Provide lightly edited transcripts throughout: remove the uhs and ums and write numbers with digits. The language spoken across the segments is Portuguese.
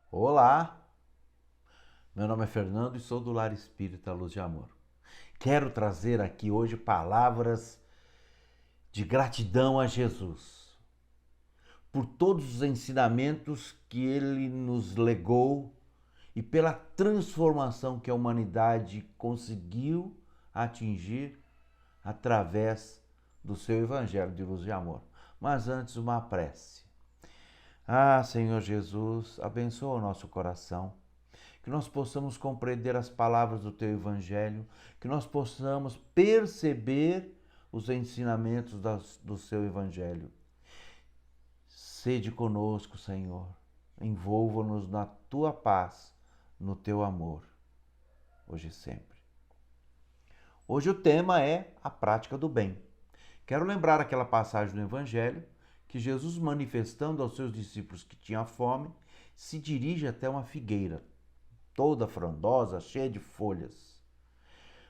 Olá, meu nome é Fernando e sou do Lar Espírita Luz de Amor. Quero trazer aqui hoje palavras de gratidão a Jesus por todos os ensinamentos que ele nos legou e pela transformação que a humanidade conseguiu atingir através do seu Evangelho de Luz e Amor. Mas antes, uma prece. Ah, Senhor Jesus, abençoa o nosso coração, que nós possamos compreender as palavras do Teu Evangelho, que nós possamos perceber os ensinamentos do Seu Evangelho. Sede conosco, Senhor, envolva-nos na Tua paz, no Teu amor, hoje e sempre. Hoje o tema é a prática do bem. Quero lembrar aquela passagem do Evangelho que Jesus, manifestando aos seus discípulos que tinha fome, se dirige até uma figueira, toda frondosa, cheia de folhas,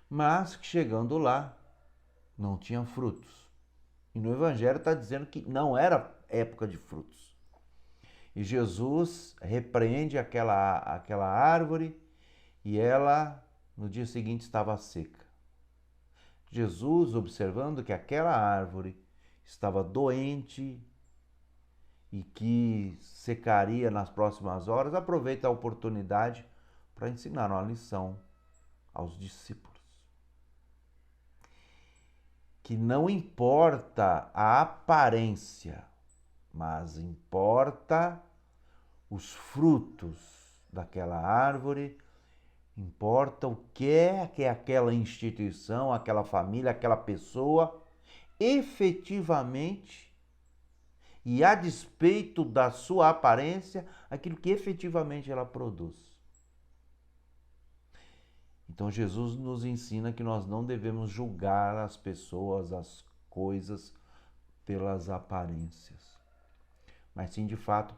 mas que chegando lá não tinha frutos. E no Evangelho está dizendo que não era época de frutos. E Jesus repreende aquela árvore e ela no dia seguinte estava seca. Jesus, observando que aquela árvore estava doente e que secaria nas próximas horas, aproveita a oportunidade para ensinar uma lição aos discípulos. Que não importa a aparência, mas importa os frutos daquela árvore, importa o que é aquela instituição, aquela família, aquela pessoa efetivamente, e a despeito da sua aparência, aquilo que efetivamente ela produz. Então Jesus nos ensina que nós não devemos julgar as pessoas, as coisas pelas aparências, mas sim de fato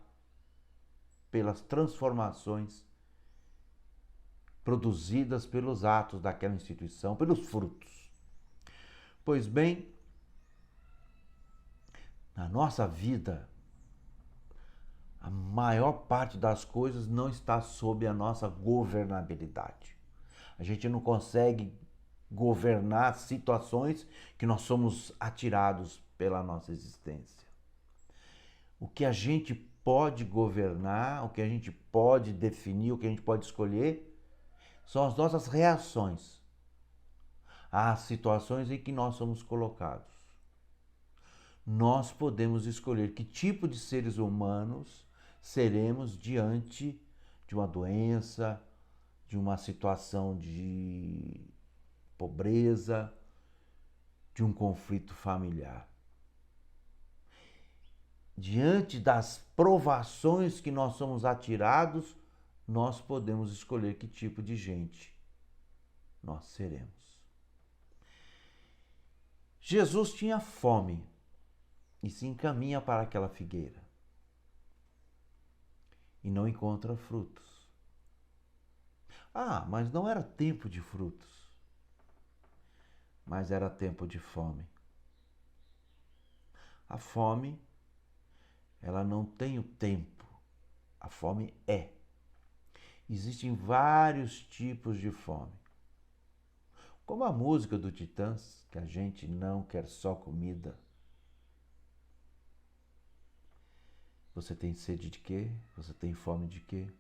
pelas transformações produzidas pelos atos daquela instituição, pelos frutos. Pois bem, na nossa vida, a maior parte das coisas não está sob a nossa governabilidade. A gente não consegue governar situações que nós somos atirados pela nossa existência. O que a gente pode governar, o que a gente pode definir, o que a gente pode escolher, são as nossas reações às situações em que nós somos colocados. Nós podemos escolher que tipo de seres humanos seremos diante de uma doença, de uma situação de pobreza, de um conflito familiar. Diante das provações que nós somos atirados, nós podemos escolher que tipo de gente nós seremos. Jesus tinha fome e se encaminha para aquela figueira e não encontra frutos. Ah, mas não era tempo de frutos, mas era tempo de fome. A fome, ela não tem o tempo, a fome é. Existem vários tipos de fome. Como a música do Titãs, que a gente não quer só comida. Você tem sede de quê? Você tem fome de quê?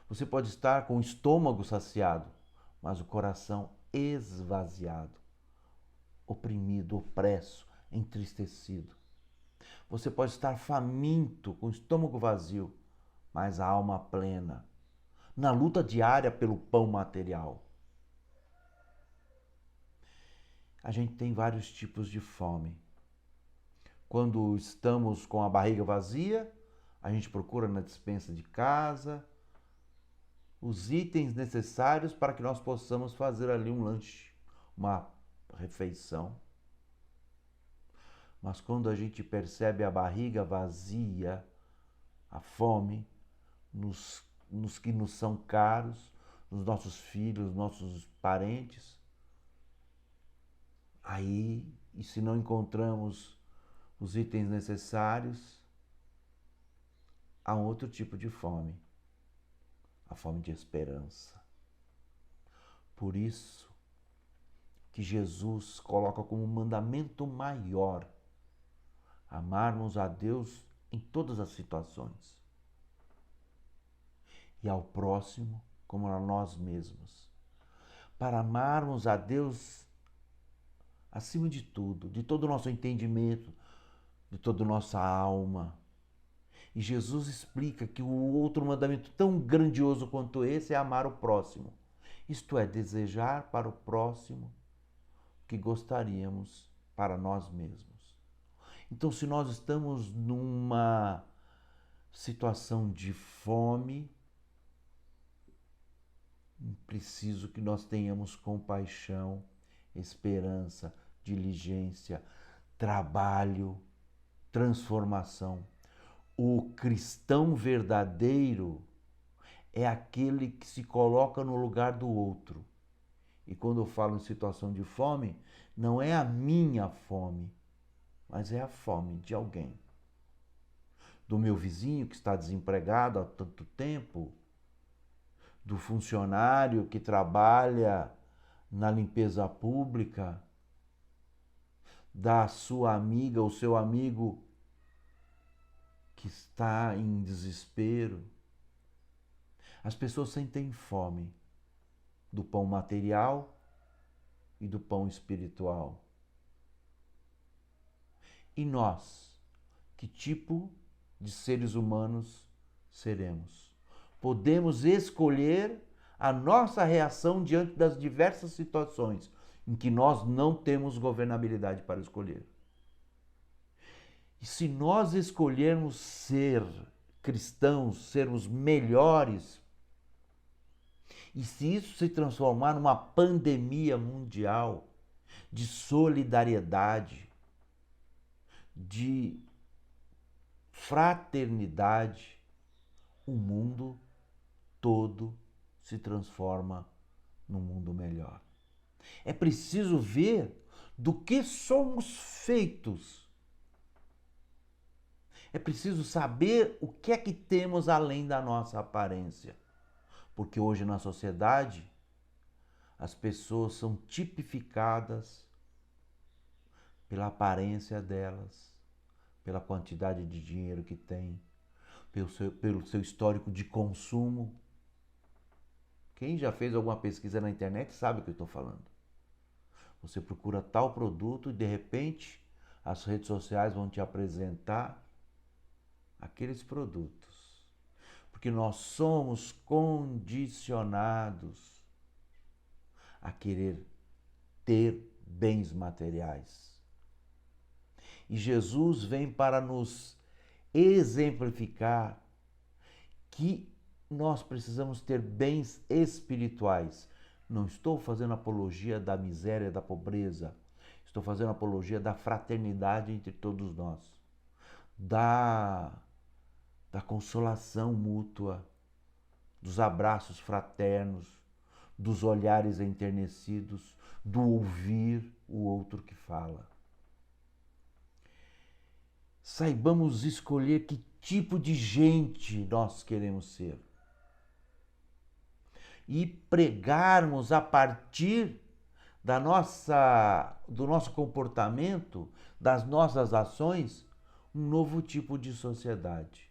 Você pode estar com o estômago saciado, mas o coração esvaziado, oprimido, opresso, entristecido. Você pode estar faminto, com o estômago vazio, mas a alma plena, na luta diária pelo pão material. A gente tem vários tipos de fome. Quando estamos com a barriga vazia, a gente procura na despensa de casa os itens necessários para que nós possamos fazer ali um lanche, uma refeição. Mas quando a gente percebe a barriga vazia, a fome, nos que nos são caros, nos nossos filhos, nossos parentes, aí, e se não encontramos os itens necessários, há outro tipo de fome, a fome de esperança. Por isso que Jesus coloca como mandamento maior amarmos a Deus em todas as situações e ao próximo como a nós mesmos. Para amarmos a Deus acima de tudo, de todo o nosso entendimento, de toda a nossa alma. E Jesus explica que o outro mandamento tão grandioso quanto esse é amar o próximo. Isto é, desejar para o próximo o que gostaríamos para nós mesmos. Então, se nós estamos numa situação de fome, preciso que nós tenhamos compaixão, esperança, diligência, trabalho, transformação. O cristão verdadeiro é aquele que se coloca no lugar do outro. E quando eu falo em situação de fome, não é a minha fome, mas é a fome de alguém. Do meu vizinho que está desempregado há tanto tempo, do funcionário que trabalha na limpeza pública, da sua amiga ou seu amigo que está em desespero. As pessoas sentem fome do pão material e do pão espiritual. E nós, que tipo de seres humanos seremos? Podemos escolher a nossa reação diante das diversas situações em que nós não temos governabilidade para escolher. E se nós escolhermos ser cristãos, sermos melhores, e se isso se transformar numa pandemia mundial de solidariedade, de fraternidade, o mundo todo se transforma num mundo melhor. É preciso ver do que somos feitos. É preciso saber o que é que temos além da nossa aparência. Porque hoje na sociedade as pessoas são tipificadas pela aparência delas, pela quantidade de dinheiro que tem, pelo seu histórico de consumo. Quem já fez alguma pesquisa na internet sabe o que eu estou falando. Você procura tal produto e de repente as redes sociais vão te apresentar aqueles produtos. Porque nós somos condicionados a querer ter bens materiais. E Jesus vem para nos exemplificar que nós precisamos ter bens espirituais. Não estou fazendo apologia da miséria, da pobreza. Estou fazendo apologia da fraternidade entre todos nós. Da consolação mútua, dos abraços fraternos, dos olhares enternecidos, do ouvir o outro que fala. Saibamos escolher que tipo de gente nós queremos ser. E pregarmos a partir do nosso comportamento, das nossas ações, um novo tipo de sociedade.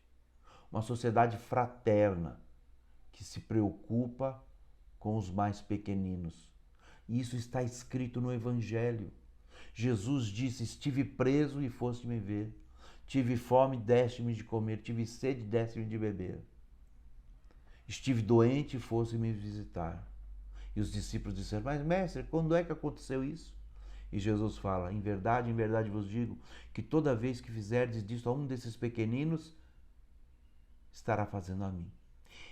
Uma sociedade fraterna, que se preocupa com os mais pequeninos. E isso está escrito no Evangelho. Jesus disse: estive preso e foste me ver. Tive fome, deste-me de comer. Tive sede, deste-me de beber. Estive doente e foste me visitar. E os discípulos disseram: mas mestre, quando é que aconteceu isso? E Jesus fala: em verdade vos digo, que toda vez que fizerdes disso a um desses pequeninos, estará fazendo a mim.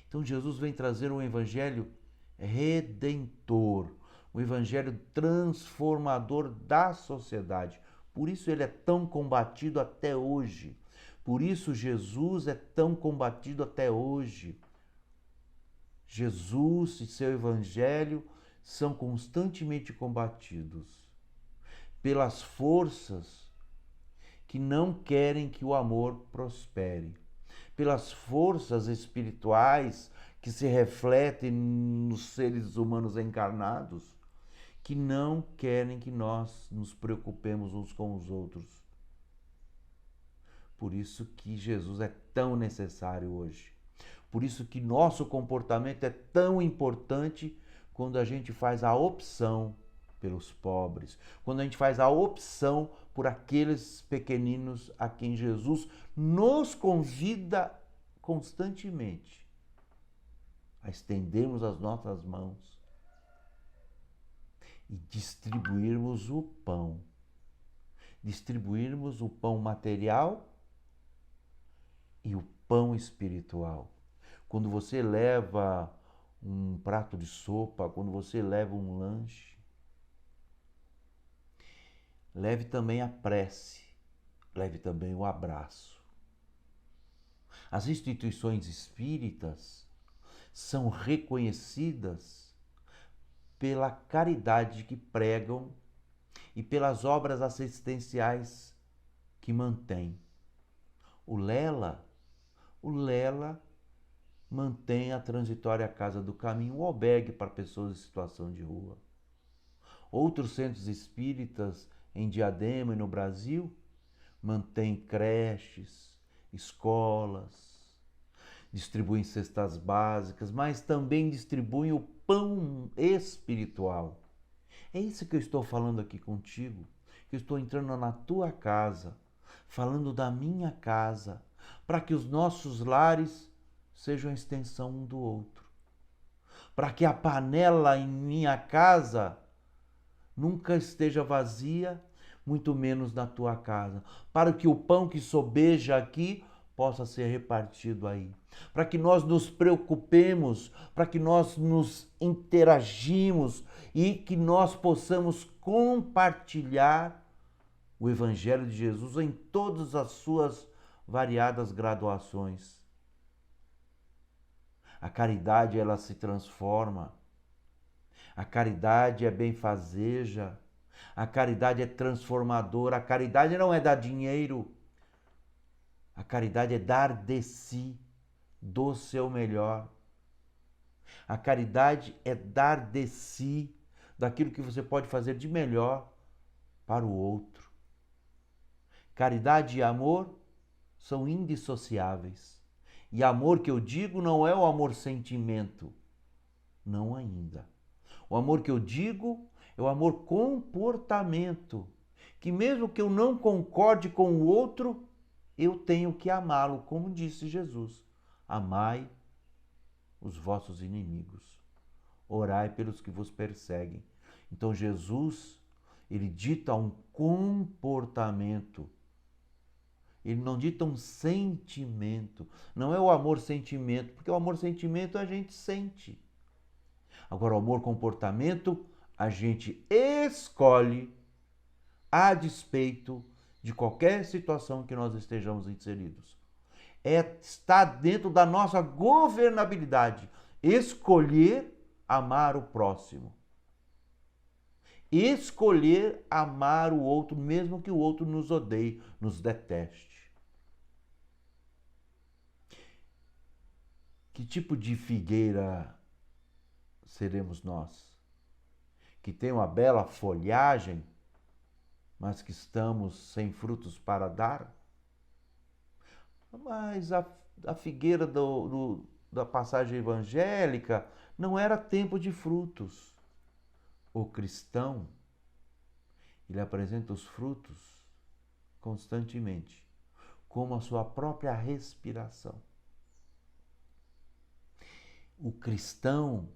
Então Jesus vem trazer um evangelho redentor, um evangelho transformador da sociedade. Por isso ele é tão combatido até hoje. Por isso Jesus é tão combatido até hoje. Jesus e seu evangelho são constantemente combatidos pelas forças que não querem que o amor prospere, pelas forças espirituais que se refletem nos seres humanos encarnados, que não querem que nós nos preocupemos uns com os outros. Por isso que Jesus é tão necessário hoje. Por isso que nosso comportamento é tão importante quando a gente faz a opção pelos pobres, quando a gente faz a opção por aqueles pequeninos a quem Jesus nos convida constantemente a estendermos as nossas mãos e distribuirmos o pão. Distribuirmos o pão material e o pão espiritual. Quando você leva um prato de sopa, quando você leva um lanche, leve também a prece, leve também o abraço. As instituições espíritas são reconhecidas pela caridade que pregam e pelas obras assistenciais que mantêm. O Lela mantém a transitória Casa do Caminho, um albergue para pessoas em situação de rua. Outros centros espíritas em Diadema e no Brasil mantêm creches, escolas, distribuem cestas básicas, mas também distribuem o pão espiritual. É isso que eu estou falando aqui contigo, que eu estou entrando na tua casa, falando da minha casa, para que os nossos lares sejam a extensão um do outro. Para que a panela em minha casa nunca esteja vazia, muito menos na tua casa. Para que o pão que sobeja aqui possa ser repartido aí. Para que nós nos preocupemos, para que nós nos interagimos e que nós possamos compartilhar o Evangelho de Jesus em todas as suas variadas graduações. A caridade, ela se transforma. A caridade é benfazeja. A caridade é transformadora. A caridade não é dar dinheiro. A caridade é dar de si, do seu melhor. A caridade é dar de si, daquilo que você pode fazer de melhor para o outro. Caridade e amor são indissociáveis. E amor que eu digo não é o amor-sentimento. Não ainda. O amor que eu digo é o amor-comportamento. Que mesmo que eu não concorde com o outro, eu tenho que amá-lo, como disse Jesus. Amai os vossos inimigos. Orai pelos que vos perseguem. Então Jesus, ele dita um comportamento. Ele não dita um sentimento. Não é o amor-sentimento, porque o amor-sentimento a gente sente. Agora, o amor-comportamento a gente escolhe a despeito de qualquer situação que nós estejamos inseridos. Está dentro da nossa governabilidade escolher amar o próximo. Escolher amar o outro, mesmo que o outro nos odeie, nos deteste. Que tipo de figueira seremos nós? Que tem uma bela folhagem, mas que estamos sem frutos para dar? Mas a figueira da passagem evangélica não era tempo de frutos. O cristão, ele apresenta os frutos constantemente, como a sua própria respiração. O cristão,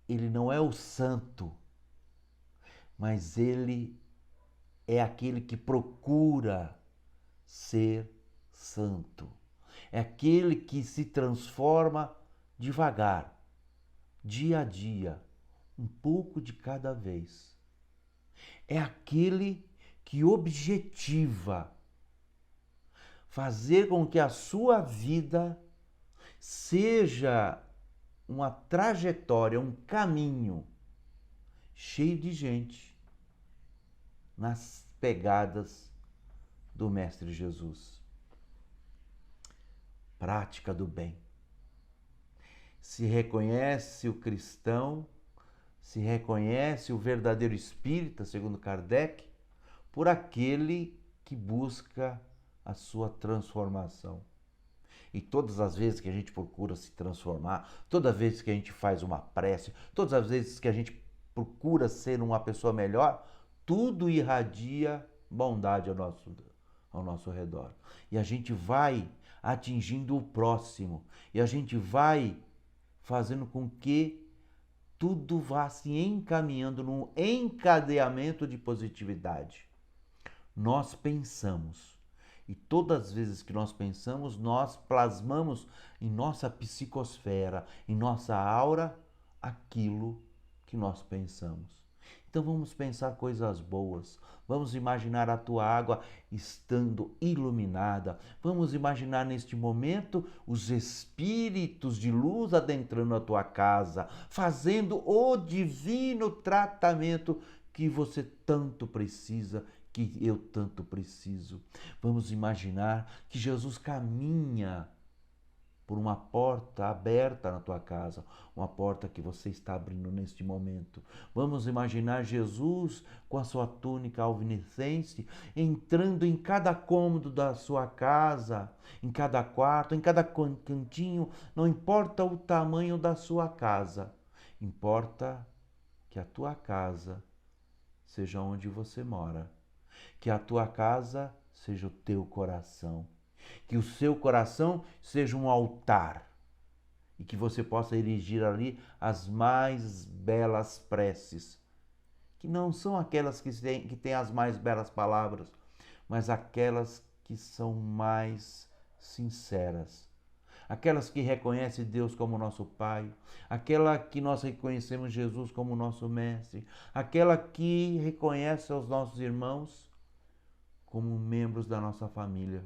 ele não é o santo, mas ele é aquele que procura ser santo. É aquele que se transforma devagar, dia a dia, um pouco de cada vez. É aquele que objetiva fazer com que a sua vida seja uma trajetória, um caminho cheio de gente nas pegadas do Mestre Jesus. prática do bem. Se reconhece o cristão, se reconhece o verdadeiro espírita, segundo Kardec, por aquele que busca a sua transformação. E todas as vezes que a gente procura se transformar, todas as vezes que a gente faz uma prece, todas as vezes que a gente procura ser uma pessoa melhor, tudo irradia bondade ao nosso redor. E a gente vai atingindo o próximo. E a gente vai fazendo com que tudo vá se encaminhando num encadeamento de positividade. Nós pensamos. E todas as vezes que nós pensamos, nós plasmamos em nossa psicosfera, em nossa aura, aquilo que nós pensamos. Então vamos pensar coisas boas, vamos imaginar a tua água estando iluminada, vamos imaginar neste momento os espíritos de luz adentrando a tua casa, fazendo o divino tratamento que você tanto precisa, que eu tanto preciso. Vamos imaginar que Jesus caminha por uma porta aberta na tua casa, uma porta que você está abrindo neste momento. Vamos imaginar Jesus com a sua túnica alvinescente entrando em cada cômodo da sua casa, em cada quarto, em cada cantinho, não importa o tamanho da sua casa, importa que a tua casa seja onde você mora, que a tua casa seja o teu coração, que o seu coração seja um altar e que você possa erigir ali as mais belas preces, que não são aquelas que têm as mais belas palavras, mas aquelas que são mais sinceras, aquelas que reconhecem Deus como nosso Pai, aquela que nós reconhecemos Jesus como nosso Mestre, aquela que reconhece os nossos irmãos como membros da nossa família,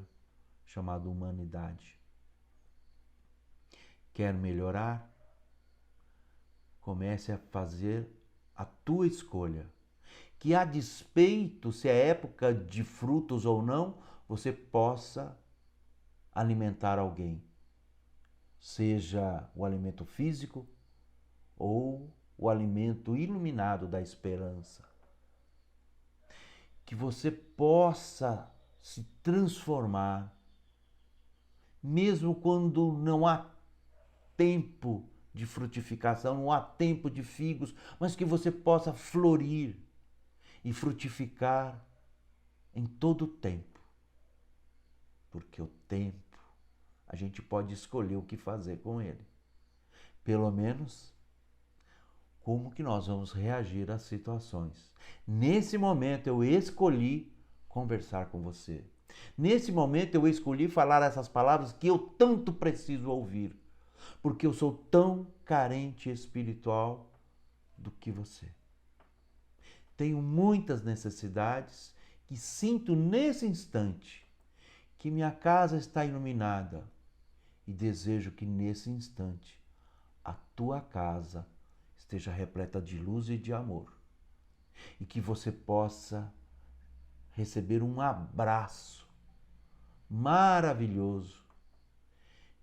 chamada humanidade. Quer melhorar? Comece a fazer a tua escolha. Que a despeito se é época de frutos ou não, você possa alimentar alguém. Seja o alimento físico ou o alimento iluminado da esperança. Que você possa se transformar, mesmo quando não há tempo de frutificação, não há tempo de figos, mas que você possa florir e frutificar em todo o tempo. Porque o tempo, a gente pode escolher o que fazer com ele. Pelo menos, como que nós vamos reagir às situações. Nesse momento eu escolhi conversar com você. Nesse momento eu escolhi falar essas palavras que eu tanto preciso ouvir, porque eu sou tão carente espiritual do que você. Tenho muitas necessidades que sinto nesse instante que minha casa está iluminada e desejo que nesse instante a tua casa esteja repleta de luz e de amor e que você possa receber um abraço maravilhoso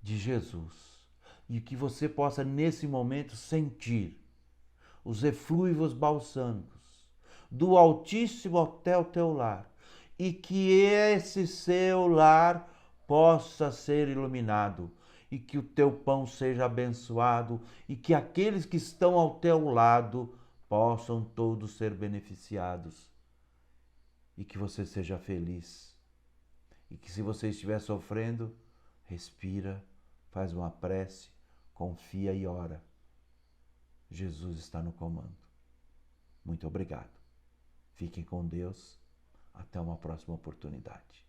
de Jesus e que você possa nesse momento sentir os eflúvios balsâmicos do Altíssimo até o teu lar e que esse seu lar possa ser iluminado e que o teu pão seja abençoado e que aqueles que estão ao teu lado possam todos ser beneficiados e que você seja feliz e que se você estiver sofrendo, respira, faz uma prece, confia e ora. Jesus está no comando. Muito obrigado. Fiquem com Deus. Até uma próxima oportunidade.